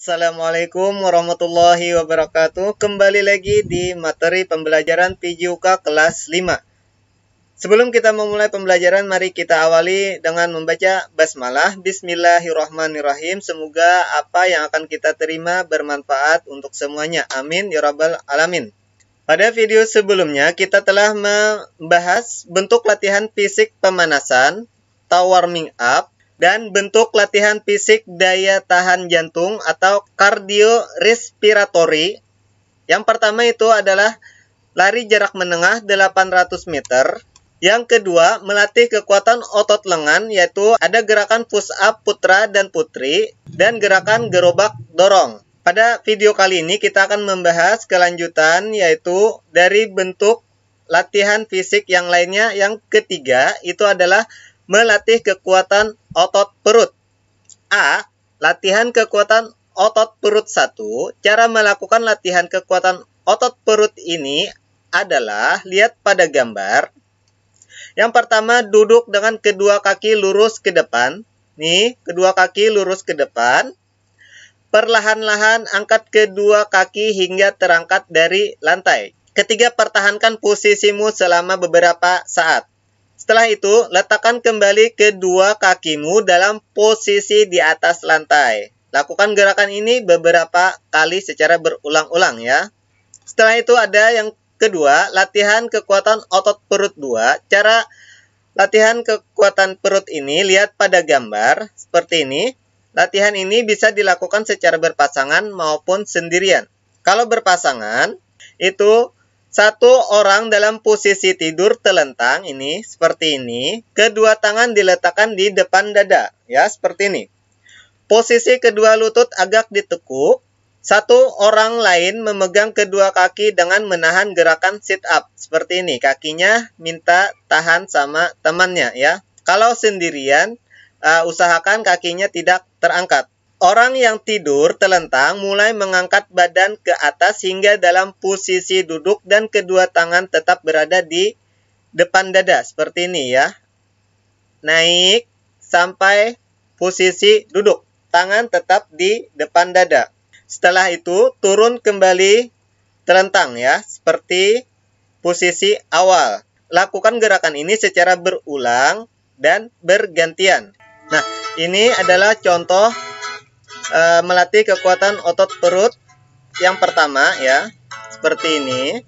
Assalamualaikum warahmatullahi wabarakatuh. Kembali lagi di materi pembelajaran PJUK kelas 5. Sebelum kita memulai pembelajaran, mari kita awali dengan membaca basmalah. Bismillahirrahmanirrahim. Semoga apa yang akan kita terima bermanfaat untuk semuanya. Amin ya rabbal alamin. Pada video sebelumnya kita telah membahas bentuk latihan fisik pemanasan atau warming up dan bentuk latihan fisik daya tahan jantung atau kardiorespiratory. Yang pertama itu adalah lari jarak menengah 800 meter. Yang kedua, melatih kekuatan otot lengan, yaitu ada gerakan push up putra dan putri dan gerakan gerobak dorong. Pada video kali ini kita akan membahas kelanjutan, yaitu dari bentuk latihan fisik yang lainnya. Yang ketiga itu adalah melatih kekuatan otot perut. A. Latihan kekuatan otot perut 1. Cara melakukan latihan kekuatan otot perut ini adalah lihat pada gambar. Yang pertama, duduk dengan kedua kaki lurus ke depan. Nih, kedua kaki lurus ke depan. Perlahan-lahan angkat kedua kaki hingga terangkat dari lantai. Ketiga, pertahankan posisimu selama beberapa saat. Setelah itu, letakkan kembali kedua kakimu dalam posisi di atas lantai. Lakukan gerakan ini beberapa kali secara berulang-ulang ya. Setelah itu ada yang kedua, latihan kekuatan otot perut 2. Cara latihan kekuatan perut ini lihat pada gambar seperti ini. Latihan ini bisa dilakukan secara berpasangan maupun sendirian. Kalau berpasangan, itu satu orang dalam posisi tidur telentang ini seperti ini, kedua tangan diletakkan di depan dada ya, seperti ini. Posisi kedua lutut agak ditekuk. Satu orang lain memegang kedua kaki dengan menahan gerakan sit up seperti ini. Kakinya minta tahan sama temannya ya. Kalau sendirian, usahakan kakinya tidak terangkat. Orang yang tidur telentang mulai mengangkat badan ke atas hingga dalam posisi duduk dan kedua tangan tetap berada di depan dada seperti ini ya. Naik sampai posisi duduk, tangan tetap di depan dada. Setelah itu turun kembali telentang ya, seperti posisi awal. Lakukan gerakan ini secara berulang dan bergantian. Nah, ini adalah contoh melatih kekuatan otot perut yang pertama ya, seperti ini.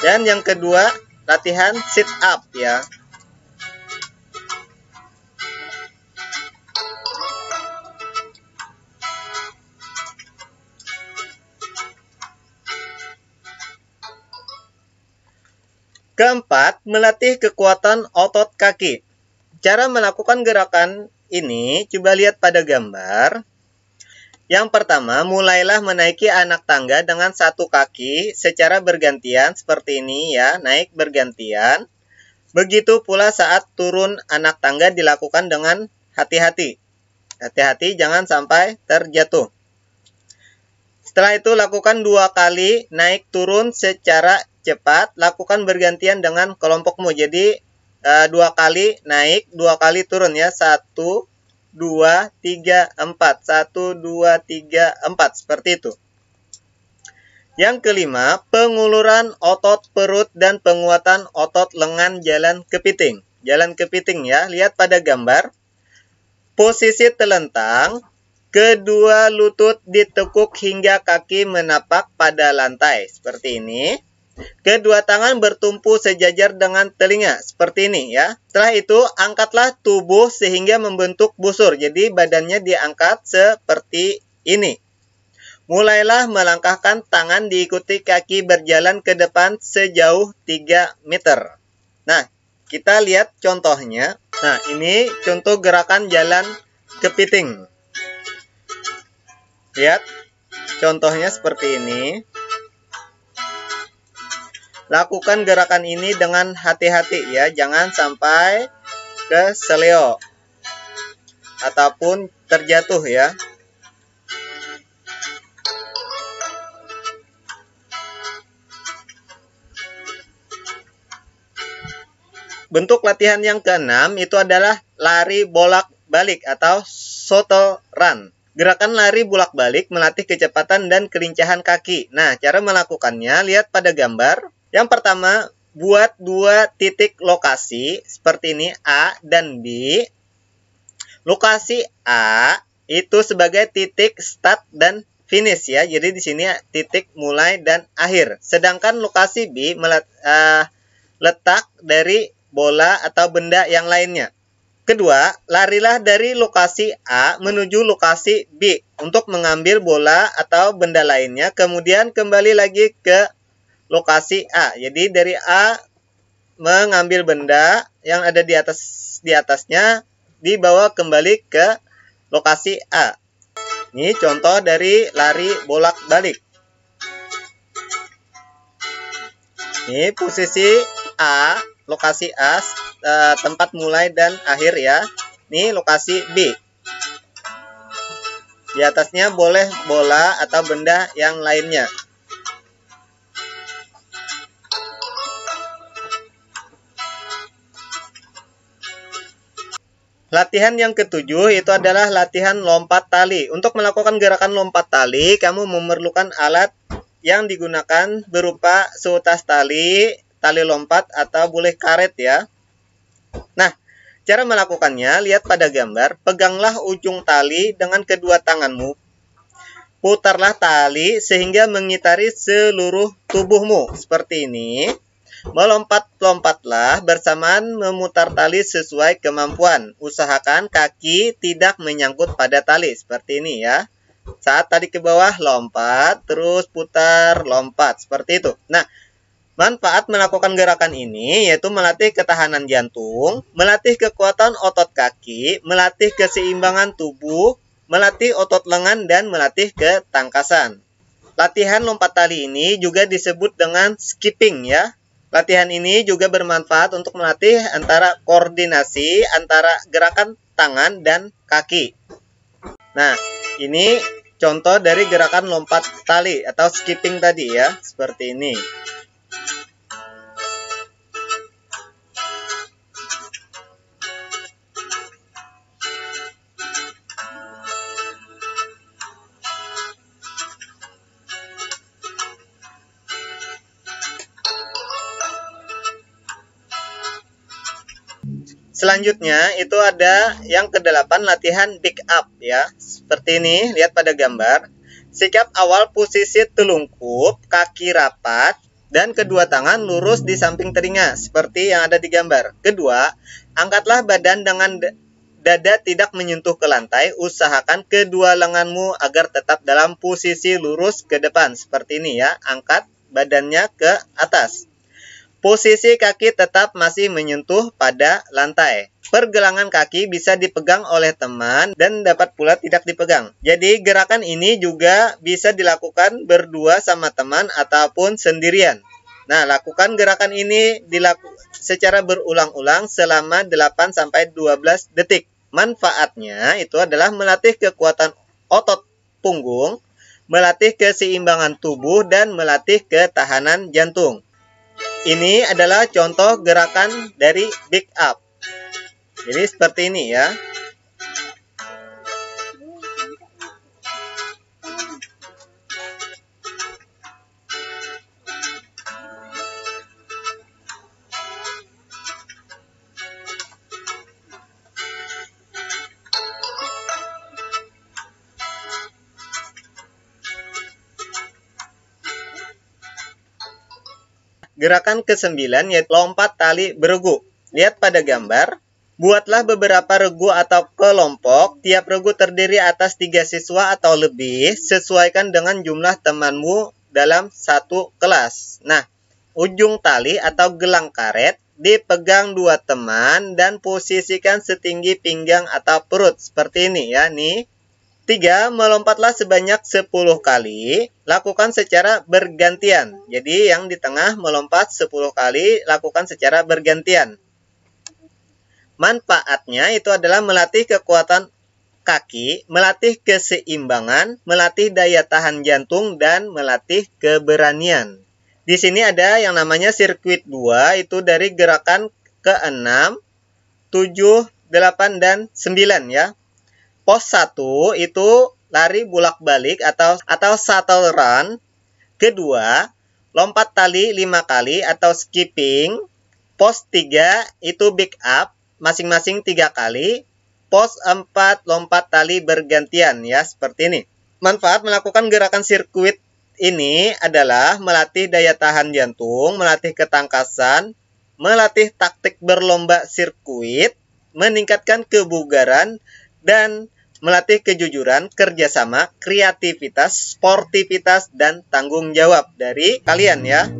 Dan yang kedua, latihan sit up ya. Keempat, melatih kekuatan otot kaki. Cara melakukan gerakan ini, coba lihat pada gambar. Yang pertama, mulailah menaiki anak tangga dengan satu kaki secara bergantian seperti ini ya, naik bergantian. Begitu pula saat turun anak tangga dilakukan dengan hati-hati. Hati-hati jangan sampai terjatuh. Setelah itu lakukan 2 kali naik turun secara cepat, lakukan bergantian dengan kelompokmu. Jadi 2 kali naik, 2 kali turun ya. 1, 2, 3, 4. 1, 2, 3, 4. Seperti itu. Yang kelima, penguluran otot perut dan penguatan otot lengan jalan kepiting. Jalan kepiting ya, lihat pada gambar. Posisi telentang, kedua lutut ditekuk hingga kaki menapak pada lantai. Seperti ini. Kedua tangan bertumpu sejajar dengan telinga, seperti ini ya. Setelah itu, angkatlah tubuh sehingga membentuk busur. Jadi badannya diangkat seperti ini. Mulailah melangkahkan tangan diikuti kaki berjalan ke depan sejauh 3 meter. Nah, kita lihat contohnya. Nah, ini contoh gerakan jalan kepiting. Lihat, contohnya seperti ini. Lakukan gerakan ini dengan hati-hati ya, jangan sampai keseleo ataupun terjatuh ya. Bentuk latihan yang keenam itu adalah lari bolak-balik atau shuttle run. Gerakan lari bolak-balik melatih kecepatan dan kelincahan kaki. Nah, cara melakukannya lihat pada gambar. Yang pertama, buat 2 titik lokasi seperti ini, A dan B. Lokasi A itu sebagai titik start dan finish ya. Jadi di sini titik mulai dan akhir. Sedangkan lokasi B letak dari bola atau benda yang lainnya. Kedua, larilah dari lokasi A menuju lokasi B untuk mengambil bola atau benda lainnya, kemudian kembali lagi ke lokasi A. Jadi dari A mengambil benda yang ada di atasnya, dibawa kembali ke lokasi A. Ini contoh dari lari bolak-balik. Ini posisi A, lokasi A, tempat mulai dan akhir ya. Ini lokasi B. Di atasnya boleh bola atau benda yang lainnya. Latihan yang ketujuh itu adalah latihan lompat tali. Untuk melakukan gerakan lompat tali, kamu memerlukan alat yang digunakan berupa seutas tali, tali lompat, atau boleh karet ya. Nah, cara melakukannya, lihat pada gambar. Peganglah ujung tali dengan kedua tanganmu. Putarlah tali sehingga mengitari seluruh tubuhmu. Seperti ini. Melompat-lompatlah bersamaan memutar tali sesuai kemampuan. Usahakan kaki tidak menyangkut pada tali. Seperti ini ya. Saat tadi ke bawah, lompat. Terus putar, lompat. Seperti itu. Nah, manfaat melakukan gerakan ini yaitu melatih ketahanan jantung, melatih kekuatan otot kaki, melatih keseimbangan tubuh, melatih otot lengan, dan melatih ketangkasan. Latihan lompat tali ini juga disebut dengan skipping ya. Latihan ini juga bermanfaat untuk melatih antara koordinasi antara gerakan tangan dan kaki. Nah, ini contoh dari gerakan lompat tali atau skipping tadi ya, seperti ini. Selanjutnya itu ada yang ke-8 latihan pick up ya. Seperti ini, lihat pada gambar. Sikap awal posisi telungkup, kaki rapat, dan kedua tangan lurus di samping telinga seperti yang ada di gambar. Kedua, angkatlah badan dengan dada tidak menyentuh ke lantai. Usahakan kedua lenganmu agar tetap dalam posisi lurus ke depan seperti ini ya. Angkat badannya ke atas. Posisi kaki tetap masih menyentuh pada lantai. Pergelangan kaki bisa dipegang oleh teman dan dapat pula tidak dipegang. Jadi gerakan ini juga bisa dilakukan berdua sama teman ataupun sendirian. Nah, lakukan gerakan ini secara berulang-ulang selama 8-12 detik. Manfaatnya itu adalah melatih kekuatan otot punggung, melatih keseimbangan tubuh, dan melatih ketahanan jantung. Ini adalah contoh gerakan dari pick up. Jadi seperti ini ya. Gerakan ke-9 yaitu lompat tali beregu. Lihat pada gambar. Buatlah beberapa regu atau kelompok. Tiap regu terdiri atas 3 siswa atau lebih. Sesuaikan dengan jumlah temanmu dalam satu kelas. Nah, ujung tali atau gelang karet dipegang 2 teman dan posisikan setinggi pinggang atau perut. Seperti ini ya. Nih. 3. Melompatlah sebanyak 10 kali. Lakukan secara bergantian. Jadi yang di tengah melompat 10 kali. Lakukan secara bergantian. Manfaatnya itu adalah melatih kekuatan kaki, melatih keseimbangan, melatih daya tahan jantung, dan melatih keberanian. Di sini ada yang namanya sirkuit 2, itu dari gerakan ke-6, 7, 8, dan 9 ya. Pos 1 itu lari bolak-balik atau shuttle run. Kedua, lompat tali 5 kali atau skipping. Pos 3 itu pick up, masing-masing 3 kali. Pos 4 lompat tali bergantian ya, seperti ini. Manfaat melakukan gerakan sirkuit ini adalah melatih daya tahan jantung, melatih ketangkasan, melatih taktik berlomba sirkuit, meningkatkan kebugaran, dan melatih kejujuran, kerjasama, kreativitas, sportivitas, dan tanggung jawab dari kalian ya.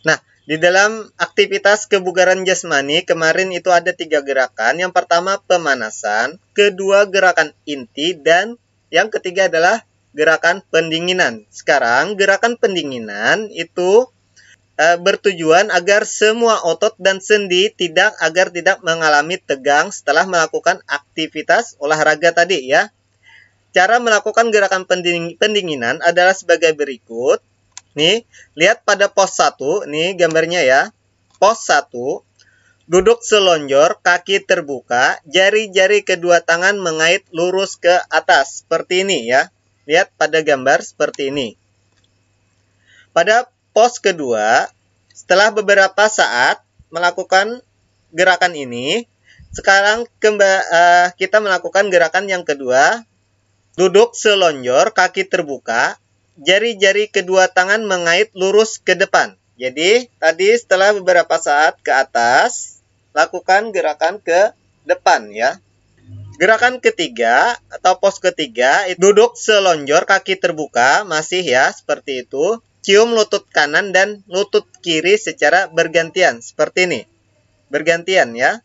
Nah, di dalam aktivitas kebugaran jasmani kemarin itu ada 3 gerakan. Yang pertama pemanasan, kedua gerakan inti, dan yang ketiga adalah gerakan pendinginan. Sekarang gerakan pendinginan itu bertujuan agar semua otot dan sendi tidak mengalami tegang setelah melakukan aktivitas olahraga tadi ya. Cara melakukan gerakan pendinginan adalah sebagai berikut. Nih, lihat pada pos 1, nih gambarnya ya. Pos 1, duduk selonjor, kaki terbuka, jari-jari kedua tangan mengait lurus ke atas. Seperti ini ya. Lihat pada gambar seperti ini. Pada pos kedua, setelah beberapa saat melakukan gerakan ini, sekarang kita melakukan gerakan yang kedua. Duduk selonjor, kaki terbuka, jari-jari kedua tangan mengait lurus ke depan. Jadi, tadi setelah beberapa saat ke atas, lakukan gerakan ke depan ya. Gerakan ketiga atau pos ketiga, duduk selonjor, kaki terbuka, masih ya, seperti itu. Cium lutut kanan dan lutut kiri secara bergantian, seperti ini. Bergantian ya,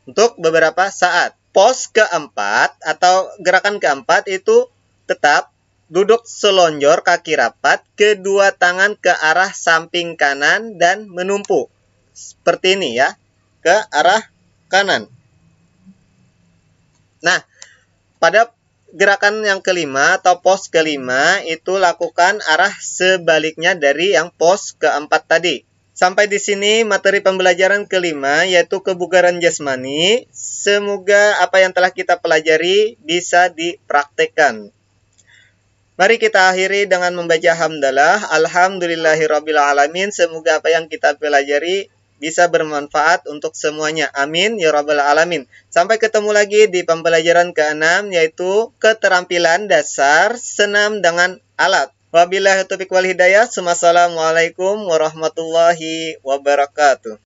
untuk beberapa saat. Pos keempat atau gerakan keempat itu tetap duduk selonjor, kaki rapat, kedua tangan ke arah samping kanan dan menumpuk. Seperti ini ya, ke arah kanan. Nah, pada gerakan yang kelima atau pos kelima itu lakukan arah sebaliknya dari yang pos keempat tadi. Sampai di sini materi pembelajaran kelima yaitu kebugaran jasmani. Semoga apa yang telah kita pelajari bisa dipraktekkan. Mari kita akhiri dengan membaca hamdalah. Alhamdulillahirrabbilalamin. Semoga apa yang kita pelajari bisa bermanfaat untuk semuanya. Amin ya rabbal alamin. Sampai ketemu lagi di pembelajaran ke-6 yaitu keterampilan dasar senam dengan alat. Wabillahi taufiq wal hidayah. Wassalamualaikum warahmatullahi wabarakatuh.